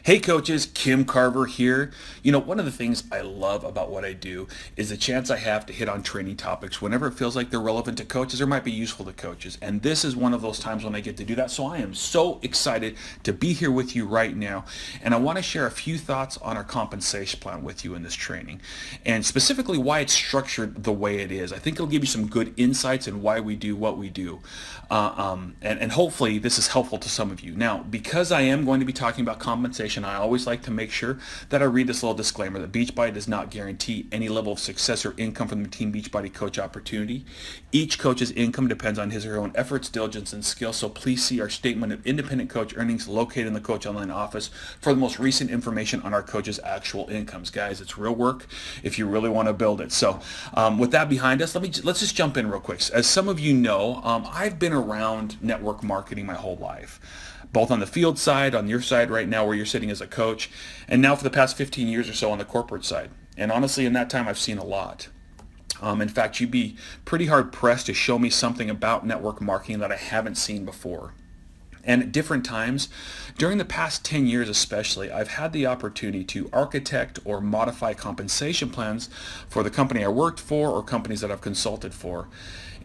Hey coaches, Kim Carver here. One of the things I love about what I do is the chance I have to hit on training topics whenever it feels like they're relevant to coaches or might be useful to coaches. And this is one of those times when I get to do that. So I am so excited to be here with you right now. And I want to share a few thoughts on our compensation plan with you in this training and specifically why it's structured the way it is. I think it'll give you some good insights in why we do what we do. And hopefully this is helpful to some of you. Now, because I am going to be talking about compensation, I always like to make sure that I read this little disclaimer that Beachbody does not guarantee any level of success or income from the Team Beachbody coach opportunity. Each coach's income depends on his or her own efforts, diligence, and skill, so please see our statement of independent coach earnings located in the Coach Online office for the most recent information on our coaches' actual incomes. Guys, it's real work if you really want to build it. So with that behind us, let's just jump in real quick. As some of you know, I've been around network marketing my whole life, both on the field side, on your side right now where you're sitting as a coach, and now for the past 15 years or so on the corporate side. And honestly, in that time, I've seen a lot. In fact, you'd be pretty hard pressed to show me something about network marketing that I haven't seen before. And at different times, during the past 10 years especially, I've had the opportunity to architect or modify compensation plans for the company I worked for or companies that I've consulted for.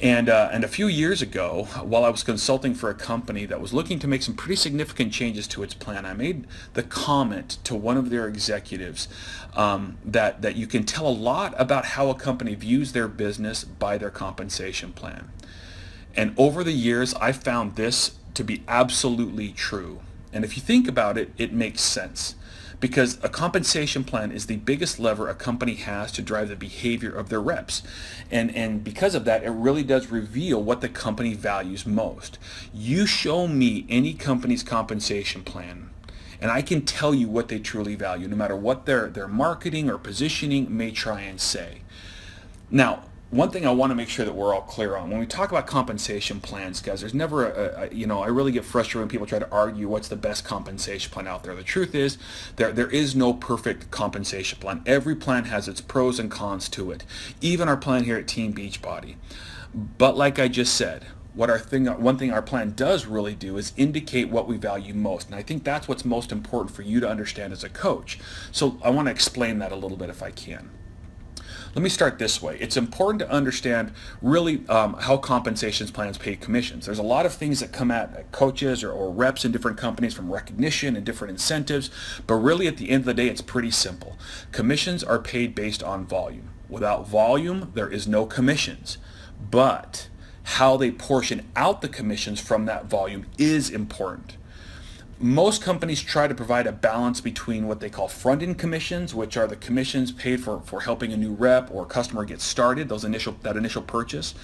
And a few years ago, while I was consulting for a company that was looking to make some pretty significant changes to its plan, I made the comment to one of their executives that you can tell a lot about how a company views their business by their compensation plan. And over the years, I found this to be absolutely true. And if you think about it, it makes sense. Because a compensation plan is the biggest lever a company has to drive the behavior of their reps. And because of that, it really does reveal what the company values most. You show me any company's compensation plan, and I can tell you what they truly value, no matter what their marketing or positioning may try and say. Now, one thing I want to make sure that we're all clear on, when we talk about compensation plans, guys, there's never I really get frustrated when people try to argue what's the best compensation plan out there. The truth is, there is no perfect compensation plan. Every plan has its pros and cons to it, even our plan here at Team Beachbody. But like I just said, one thing our plan does really do is indicate what we value most. And I think that's what's most important for you to understand as a coach. So I want to explain that a little bit if I can. Let me start this way. It's important to understand really how compensation plans pay commissions. There's a lot of things that come at coaches or reps in different companies, from recognition and different incentives, but really at the end of the day, it's pretty simple. Commissions are paid based on volume. Without volume, there is no commissions. But how they portion out the commissions from that volume is important. Most companies try to provide a balance between what they call front-end commissions, which are the commissions paid for helping a new rep or customer get started, that initial purchase,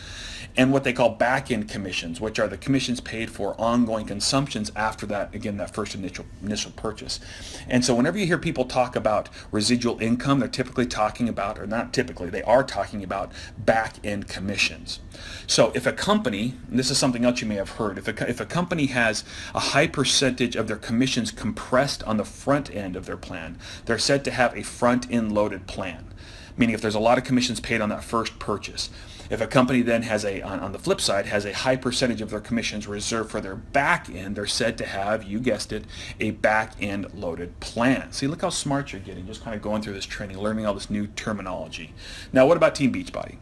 and what they call back-end commissions, which are the commissions paid for ongoing consumptions after that, again, that first initial purchase. And so whenever you hear people talk about residual income, they're typically talking about, or not typically, they are talking about back-end commissions. So if a company, and this is something else you may have heard, if a company has a high percentage of their commissions compressed on the front end of their plan, they're said to have a front-end loaded plan, meaning if there's a lot of commissions paid on that first purchase. If a company then has on the flip side, has a high percentage of their commissions reserved for their back end, they're said to have, you guessed it, a back end loaded plan. See, look how smart you're getting, just kind of going through this training, learning all this new terminology. Now, what about Team Beachbody?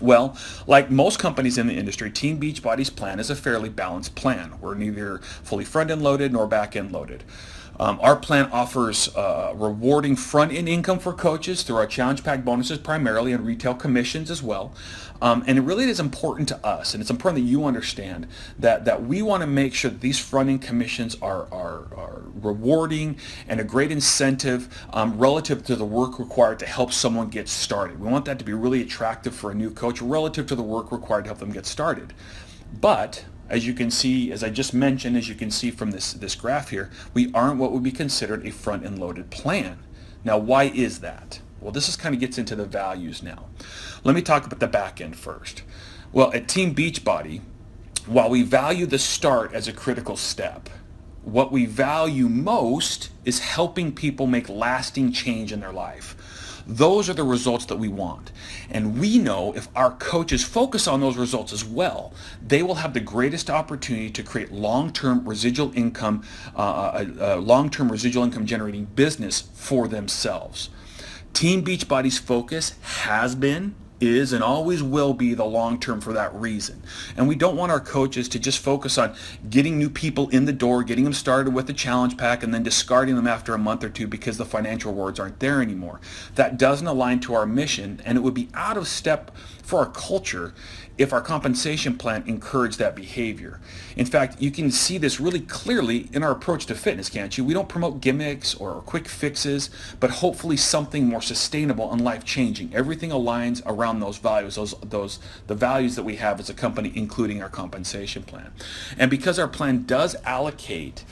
Well, like most companies in the industry, Team Beachbody's plan is a fairly balanced plan. We're neither fully front-end loaded nor back-end loaded. Our plan offers rewarding front-end income for coaches through our challenge pack bonuses primarily and retail commissions as well. And it really is important to us, and it's important that you understand that we want to make sure that these front-end commissions are rewarding and a great incentive relative to the work required to help someone get started. We want that to be really attractive for a new coach relative to the work required to help them get started. But as you can see, as I just mentioned, as you can see from this graph here, we aren't what would be considered a front-end loaded plan. Now, why is that? Well, this kind of gets into the values now. Let me talk about the back end first. Well, at Team Beachbody, while we value the start as a critical step, what we value most is helping people make lasting change in their life. Those are the results that we want. And we know if our coaches focus on those results as well, they will have the greatest opportunity to create long-term residual income, long-term residual income generating business for themselves. Team Beachbody's focus has been, is, and always will be the long term for that reason. And we don't want our coaches to just focus on getting new people in the door, getting them started with the challenge pack, and then discarding them after a month or two because the financial rewards aren't there anymore. That doesn't align to our mission, and it would be out of step for our culture if our compensation plan encouraged that behavior. In fact, you can see this really clearly in our approach to fitness, can't you? We don't promote gimmicks or quick fixes, but hopefully something more sustainable and life-changing. Everything aligns around those values, the values that we have as a company, including our compensation plan. And because our plan does allocate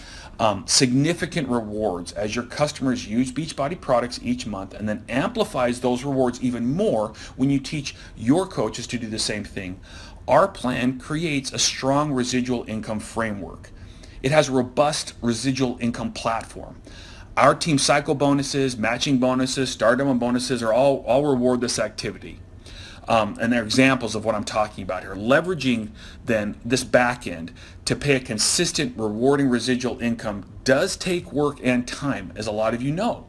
significant rewards as your customers use Beachbody products each month, and then amplifies those rewards even more when you teach your coaches to do the same thing, our plan creates a strong residual income framework. It has a robust residual income platform. Our team cycle bonuses, matching bonuses, stardom bonuses are all reward this activity. And they're examples of what I'm talking about here. Leveraging then this back end to pay a consistent rewarding residual income does take work and time, as a lot of you know.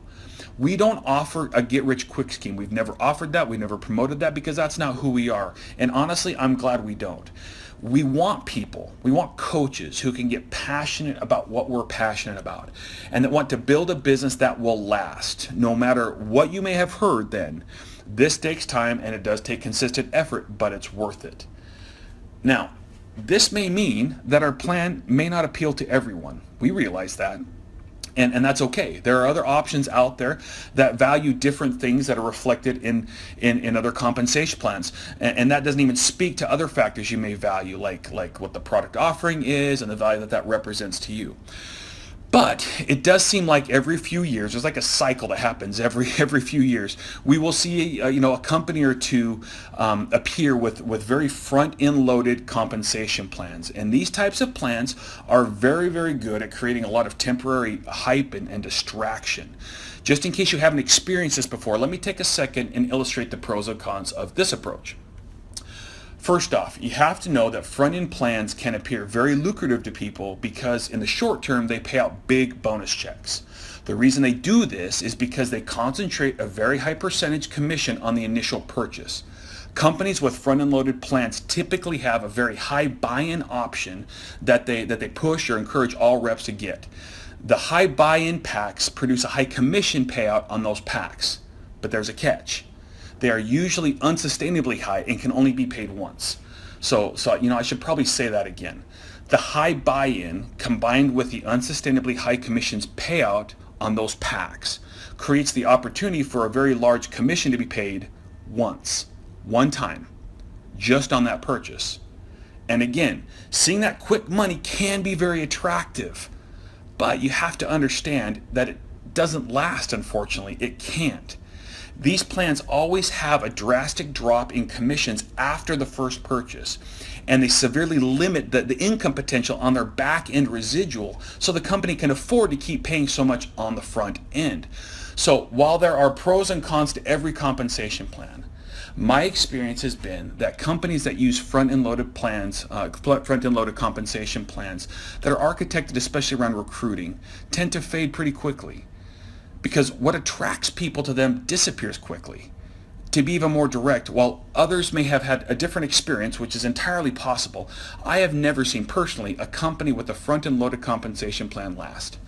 We don't offer a get-rich-quick scheme. We've never offered that. We've never promoted that because that's not who we are. And honestly, I'm glad we don't. We want people, we want coaches who can get passionate about what we're passionate about and that want to build a business that will last. No matter what you may have heard then, this takes time and it does take consistent effort, but it's worth it. Now, this may mean that our plan may not appeal to everyone. We realize that. And that's okay. There are other options out there that value different things that are reflected in other compensation plans. And that doesn't even speak to other factors you may value, like what the product offering is and the value that represents to you. But it does seem like every few years, there's like a cycle that happens every few years. We will see a company or two appear with very front-end loaded compensation plans. And these types of plans are very, very good at creating a lot of temporary hype and distraction. Just in case you haven't experienced this before, let me take a second and illustrate the pros and cons of this approach. First off, you have to know that front-end plans can appear very lucrative to people because in the short term they pay out big bonus checks. The reason they do this is because they concentrate a very high percentage commission on the initial purchase. Companies with front-end loaded plans typically have a very high buy-in option that they push or encourage all reps to get. The high buy-in packs produce a high commission payout on those packs, but there's a catch. They are usually unsustainably high and can only be paid once. So I should probably say that again. The high buy-in combined with the unsustainably high commissions payout on those packs creates the opportunity for a very large commission to be paid once, one time, just on that purchase. And again, seeing that quick money can be very attractive, but you have to understand that it doesn't last, unfortunately. It can't. These plans always have a drastic drop in commissions after the first purchase, and they severely limit the income potential on their back end residual so the company can afford to keep paying so much on the front end. So while there are pros and cons to every compensation plan, my experience has been that companies that use front-end loaded plans, front-end loaded compensation plans that are architected especially around recruiting tend to fade pretty quickly, because what attracts people to them disappears quickly. To be even more direct, while others may have had a different experience, which is entirely possible, I have never seen personally a company with a front-end loaded compensation plan last.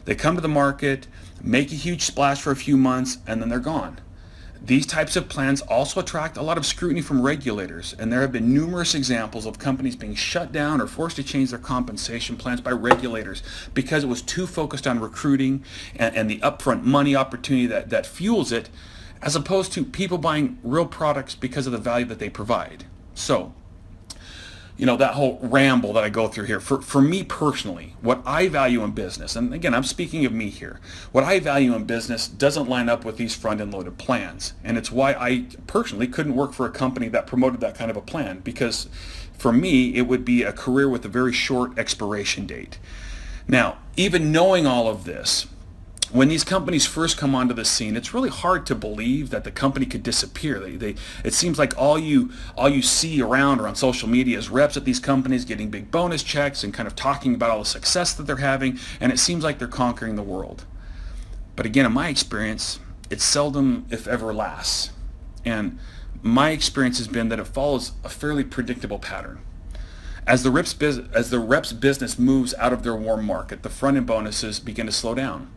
They come to the market, make a huge splash for a few months, and then they're gone. These types of plans also attract a lot of scrutiny from regulators, and there have been numerous examples of companies being shut down or forced to change their compensation plans by regulators because it was too focused on recruiting and the upfront money opportunity that fuels it, as opposed to people buying real products because of the value that they provide. So, that whole ramble that I go through here, for me personally, what I value in business, and again, I'm speaking of me here, what I value in business doesn't line up with these front-end loaded plans. And it's why I personally couldn't work for a company that promoted that kind of a plan, because for me, it would be a career with a very short expiration date. Now, even knowing all of this, When these companies first come onto the scene, it's really hard to believe that the company could disappear. It seems like all you see around or on social media is reps at these companies getting big bonus checks and kind of talking about all the success that they're having, and it seems like they're conquering the world. But again, in my experience, it seldom, if ever, lasts. And my experience has been that it follows a fairly predictable pattern. As the reps' business moves out of their warm market, the front-end bonuses begin to slow down,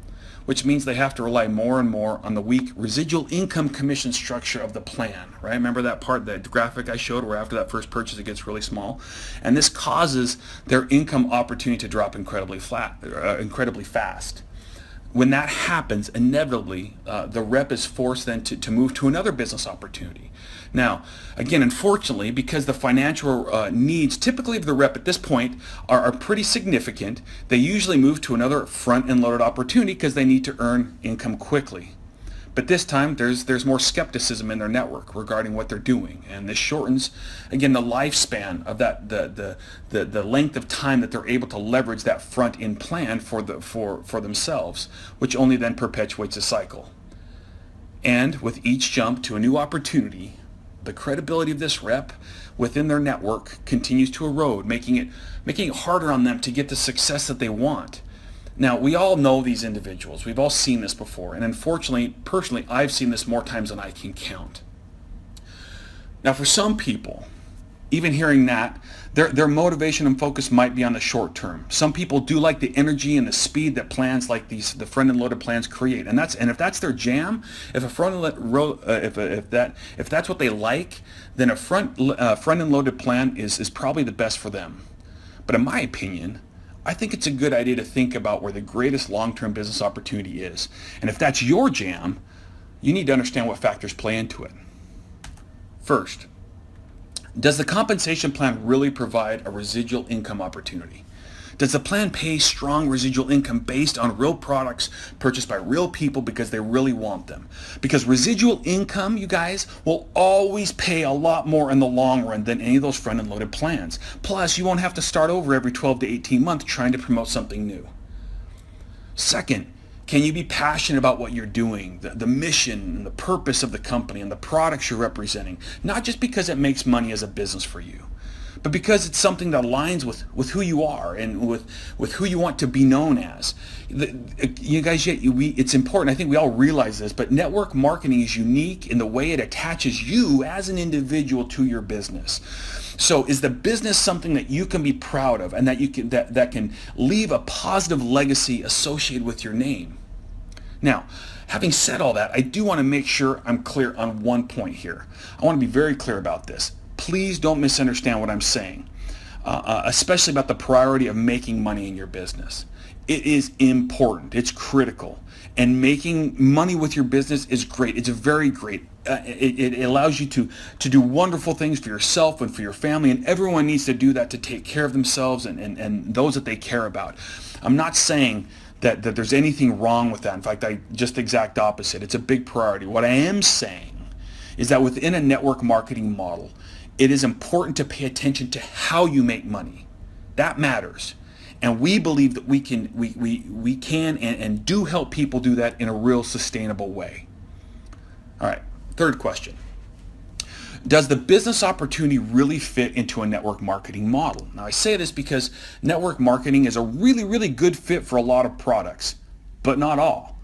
which means they have to rely more and more on the weak residual income commission structure of the plan, right? Remember that part, that graphic I showed where after that first purchase it gets really small? And this causes their income opportunity to drop incredibly fast. When that happens, inevitably, the rep is forced then to move to another business opportunity. Now, again, unfortunately, because the financial needs typically of the rep at this point are pretty significant, they usually move to another front-end loaded opportunity because they need to earn income quickly. But this time, there's more skepticism in their network regarding what they're doing, and this shortens, again, the lifespan of that the length of time that they're able to leverage that front-end plan for themselves, which only then perpetuates a cycle. And with each jump to a new opportunity, the credibility of this rep within their network continues to erode, making it harder on them to get the success that they want. Now, we all know these individuals. We've all seen this before. And unfortunately, personally, I've seen this more times than I can count. Now, for some people, even hearing that, their motivation and focus might be on the short term. Some people do like the energy and the speed that plans like the front-end loaded plans create. And if that's their jam, if that's what they like, then a front-end loaded plan is probably the best for them. But in my opinion, I think it's a good idea to think about where the greatest long-term business opportunity is. And if that's your jam, you need to understand what factors play into it. First, does the compensation plan really provide a residual income opportunity? Does the plan pay strong residual income based on real products purchased by real people because they really want them? Because residual income, you guys, will always pay a lot more in the long run than any of those front-end loaded plans. Plus, you won't have to start over every 12 to 18 months trying to promote something new. Second, can you be passionate about what you're doing, the mission and the purpose of the company and the products you're representing, not just because it makes money as a business for you, but because it's something that aligns with who you are and with who you want to be known as. You guys, it's important. I think we all realize this, but network marketing is unique in the way it attaches you as an individual to your business. So is the business something that you can be proud of and that can leave a positive legacy associated with your name? Now, having said all that, I do want to make sure I'm clear on one point here. I want to be very clear about this. Please don't misunderstand what I'm saying, especially about the priority of making money in your business. It is important. It's critical. And making money with your business is great. It's very great. It allows you to do wonderful things for yourself and for your family, and everyone needs to do that to take care of themselves and those that they care about. I'm not saying that there's anything wrong with that. In fact, just the exact opposite. It's a big priority. What I am saying is that within a network marketing model, it is important to pay attention to how you make money. That matters. And we believe that we can and do help people do that in a real sustainable way. All right, third question. Does the business opportunity really fit into a network marketing model? Now, I say this because network marketing is a really, really good fit for a lot of products, but not all.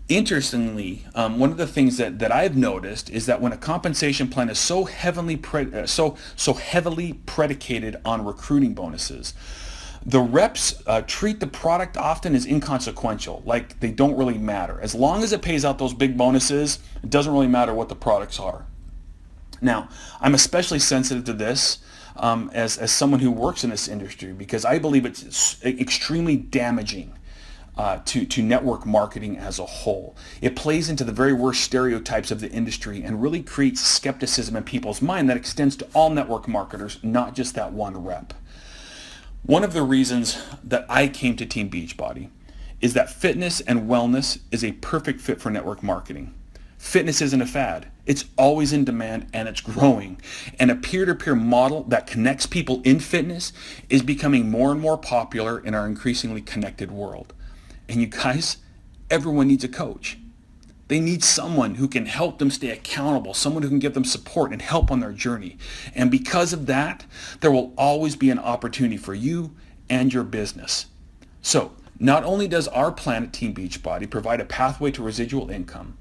Interestingly, one of the things that I've noticed is that when a compensation plan is so heavily predicated on recruiting bonuses, the reps treat the product often as inconsequential, like they don't really matter. As long as it pays out those big bonuses, it doesn't really matter what the products are. Now, I'm especially sensitive to this as someone who works in this industry because I believe it's extremely damaging to network marketing as a whole. It plays into the very worst stereotypes of the industry and really creates skepticism in people's mind that extends to all network marketers, not just that one rep. One of the reasons that I came to Team Beachbody is that fitness and wellness is a perfect fit for network marketing. Fitness isn't a fad. It's always in demand and it's growing. And a peer-to-peer model that connects people in fitness is becoming more and more popular in our increasingly connected world. And you guys, Everyone needs a coach. They need someone who can help them stay accountable, someone who can give them support and help on their journey. And because of that, there will always be an opportunity for you and your business. So, not only does our plan at Team Beachbody provide a pathway to residual income,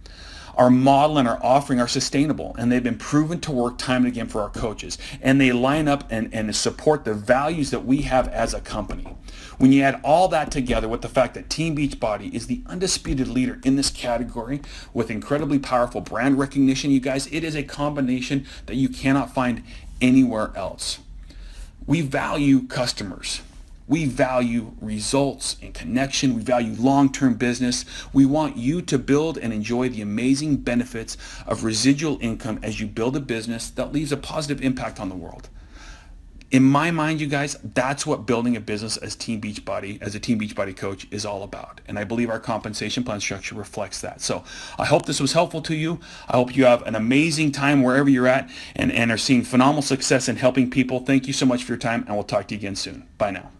our model and our offering are sustainable, and they've been proven to work time and again for our coaches. And they line up and support the values that we have as a company. When you add all that together with the fact that Team Beachbody is the undisputed leader in this category with incredibly powerful brand recognition, you guys, it is a combination that you cannot find anywhere else. We value customers. We value results and connection. We value long-term business. We want you to build and enjoy the amazing benefits of residual income as you build a business that leaves a positive impact on the world. In my mind, you guys, that's what building a business as Team Beachbody, as a Team Beachbody coach, is all about. And I believe our compensation plan structure reflects that. So I hope this was helpful to you. I hope you have an amazing time wherever you're at and are seeing phenomenal success in helping people. Thank you so much for your time, and we'll talk to you again soon. Bye now.